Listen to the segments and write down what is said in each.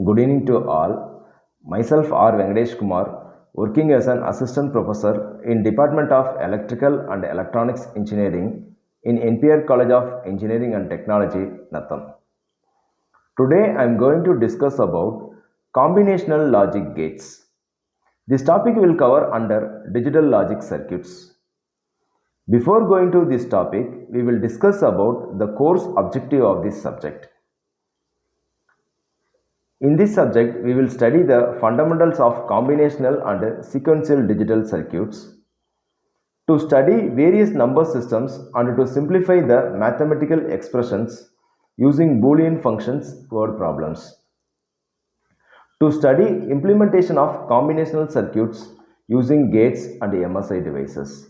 Good evening to all. Myself R. Venkatesh Kumar, working as an assistant professor in Department of Electrical and Electronics Engineering in NPR College of Engineering and Technology, NATHAM. Today I am going to discuss about combinational logic gates. This topic will cover under digital logic circuits. Before going to this topic, we will discuss about the course objective of this subject. In this subject, we will study the fundamentals of combinational and sequential digital circuits, to study various number systems and to simplify the mathematical expressions using Boolean functions word problems, to study implementation of combinational circuits using gates and MSI devices.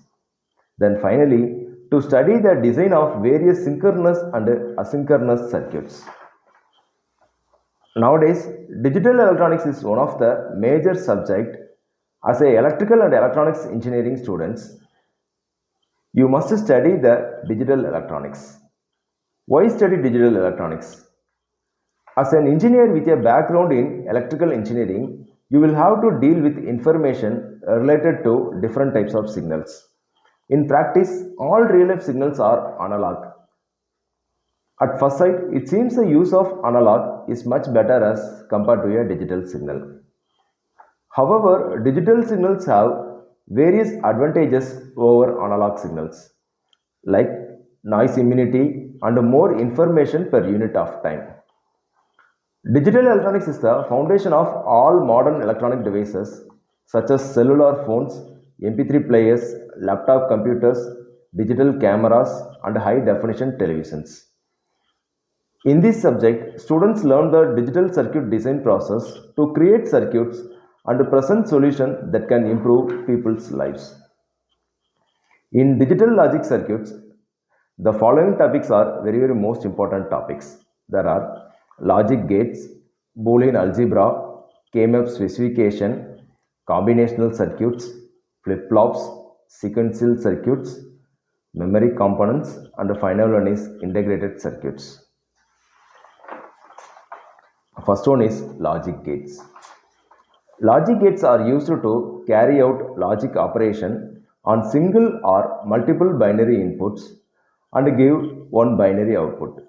Then finally, to study the design of various synchronous and asynchronous circuits. Nowadays, digital electronics is one of the major subject. As a electrical and electronics engineering students, you must study the digital electronics. Why study digital electronics? As an engineer with a background in electrical engineering, you will have to deal with information related to different types of signals. In practice, all real-life signals are analog. At first sight, it seems the use of analog is much better as compared to a digital signal. However, digital signals have various advantages over analog signals, like noise immunity and more information per unit of time. Digital electronics is the foundation of all modern electronic devices such as cellular phones, MP3 players, laptop computers, digital cameras, and high-definition televisions. In this subject, students learn the digital circuit design process to create circuits and present solutions that can improve people's lives. In digital logic circuits, the following topics are very most important topics. There are logic gates, Boolean algebra, K-map specification, combinational circuits, flip-flops, sequential circuits, memory components, and the final one is integrated circuits. First one is logic gates. Logic gates are used to carry out logic operation on single or multiple binary inputs and give one binary output.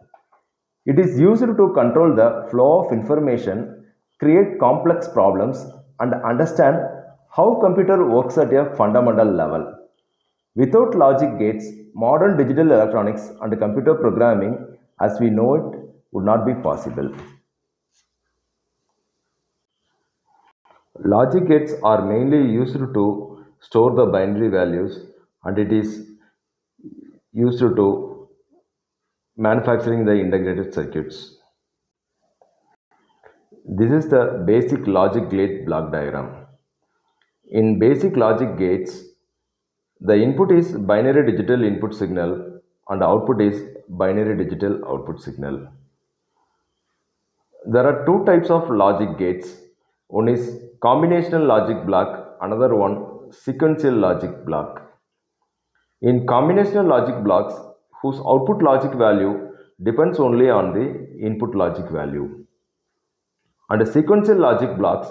It is used to control the flow of information, create complex problems, and understand how computer works at a fundamental level. Without logic gates, modern digital electronics and computer programming as we know it would not be possible. Logic gates are mainly used to store the binary values, and it is used to manufacturing the integrated circuits. This is the basic logic gate block diagram. In basic logic gates, the input is binary digital input signal and output is binary digital output signal. There are two types of logic gates. One is combinational logic block, another one sequential logic block. In combinational logic blocks, whose output logic value depends only on the input logic value, and sequential logic blocks,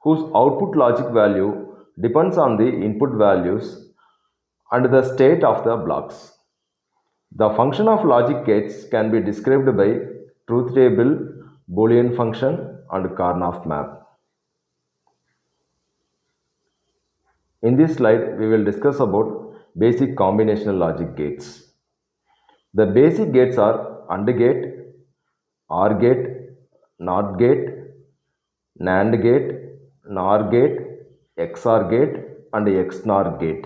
whose output logic value depends on the input values and the state of the blocks. The function of logic gates can be described by truth table, Boolean function, and Karnaugh map. In this slide, we will discuss about basic combinational logic gates. The basic gates are AND gate, OR gate, NOT gate, NAND gate, NOR gate, XOR gate, and XNOR gate.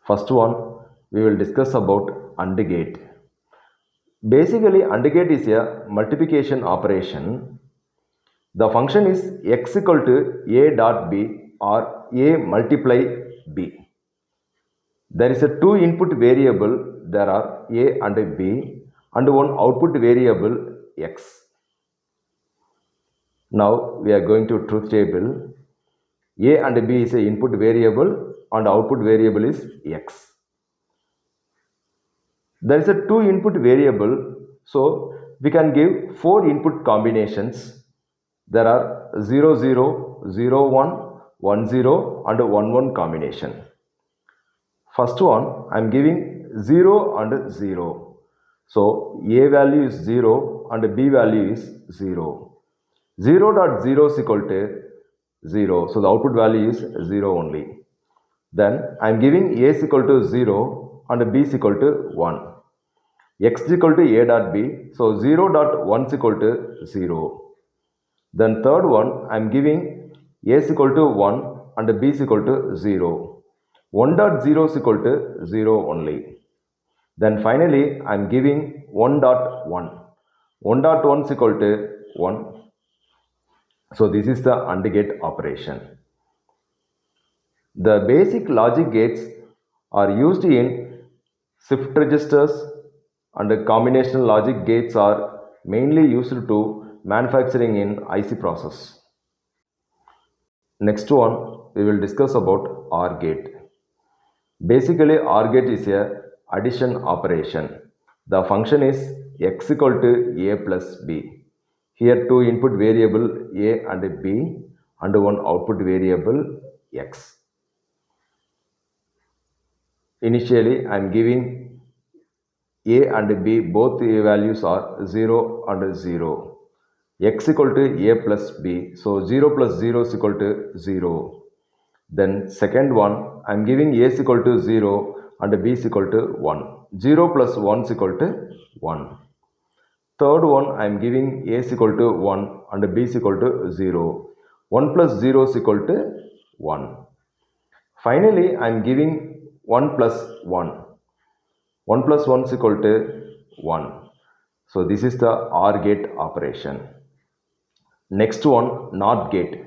First one, we will discuss about AND gate. Basically, AND gate is a multiplication operation. The function is x equal to a dot b or a multiply b. There is a two input variable, there are a and b, and one output variable x. Now we are going to truth table. A and b is a input variable and output variable is x. There is a two input variable, so we can give 4 input combinations. There are 0, 0, 0, 1, 1, 0 and 1, 1 combination. First one, I am giving 0 and 0. So, A value is 0 and B value is 0. 0.0 is equal to 0. So, the output value is 0 only. Then, I am giving A is equal to 0 and B is equal to 1. X is equal to A dot B. So, 0.1 is equal to 0. Then, third one, I am giving A is equal to 1 and B is equal to 0. 1.0 is equal to 0 only. Then finally, I am giving 1.1. 1.1 is equal to 1. So this is the AND gate operation. The basic logic gates are used in shift registers, and the combinational logic gates are mainly used to manufacturing in IC process. Next one, we will discuss about OR gate. Basically, OR gate is a addition operation. The function is x equal to a plus b. Here two input variable a and b and one output variable x. Initially, I am giving a and b, both values are 0 and 0. X equal to a plus b. So 0 plus 0 is equal to 0. Then second one, I am giving a is equal to 0 and b is equal to 1. 0 plus 1 is equal to 1. Third one, I am giving a is equal to 1 and b is equal to 0. 1 plus 0 is equal to 1. Finally, I am giving 1 plus 1. 1 plus 1 is equal to 1. So this is the OR gate operation. Next one, NOT gate.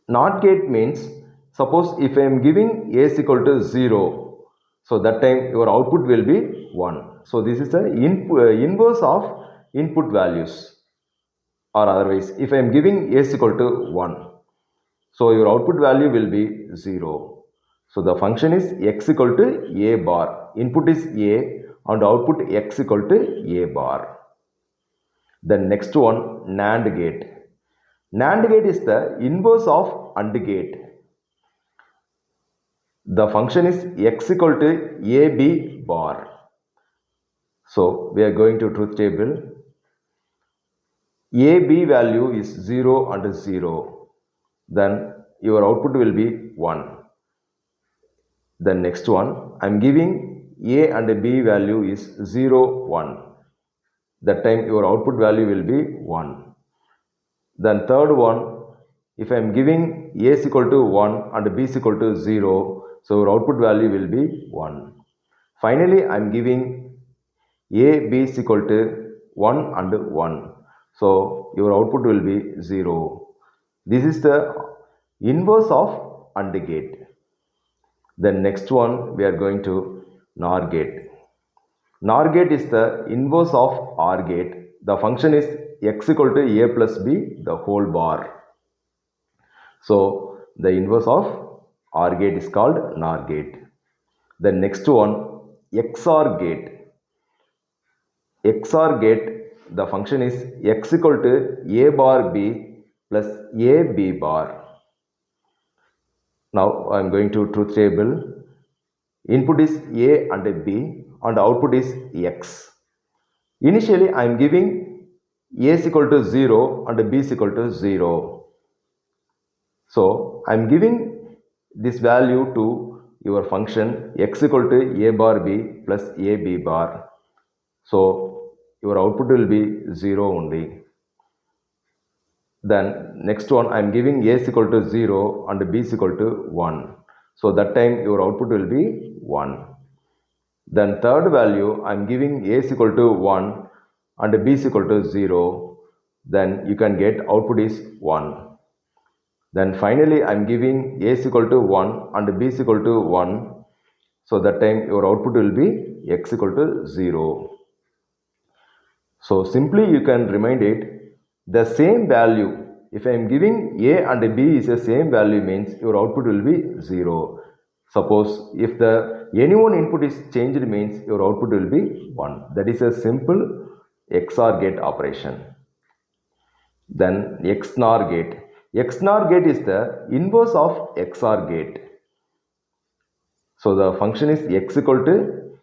NOT gate means, suppose if I am giving a is equal to 0, so that time your output will be 1. So this is the inverse of input values, or otherwise if I am giving a is equal to 1, so your output value will be 0. So the function is x equal to a bar. Input is a and output x equal to a bar. Then next one, NAND gate. NAND gate is the inverse of AND gate. The function is x equal to ab bar. So we are going to truth table. AB value is 0 and 0. Then your output will be 1. Then next one, I am giving A and B value is 0, 1. That time your output value will be 1. Then third one, if I am giving A is equal to 1 and B is equal to 0, so your output value will be 1. Finally, I am giving A, B is equal to 1 and 1. So your output will be 0. This is the inverse of AND gate. Then next one, we are going to NOR gate. NOR gate is the inverse of OR gate. The function is x equal to a plus b the whole bar. So the inverse of OR gate is called NOR gate. The next one, XOR gate. XOR gate, the function is x equal to a bar b plus a b bar. Now I am going to truth table. Input is a and b and output is x. Initially I am giving a is equal to 0 and b is equal to 0. So I am giving this value to your function x equal to a bar b plus a b bar. So your output will be 0 only. Then next one, I am giving a is equal to 0 and b is equal to 1. So that time your output will be 1. Then third value, I am giving a is equal to 1 and b is equal to 0. Then you can get output is 1. Then finally, I am giving a is equal to 1 and b is equal to 1. So that time your output will be x equal to 0. So simply you can remind it, the same value, if I am giving a and b is the same value, means your output will be 0. Suppose if the any one input is changed, means your output will be 1. That is a simple XOR gate operation. Then XNOR gate. XNOR gate is the inverse of XOR gate. So the function is X equal to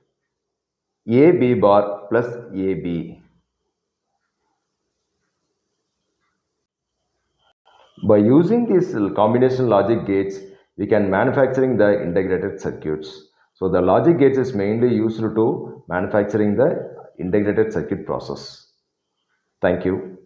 AB bar plus AB. By using these combinational logic gates, we can manufacturing the integrated circuits. So the logic gates is mainly used to manufacturing the integrated circuit process. Thank you.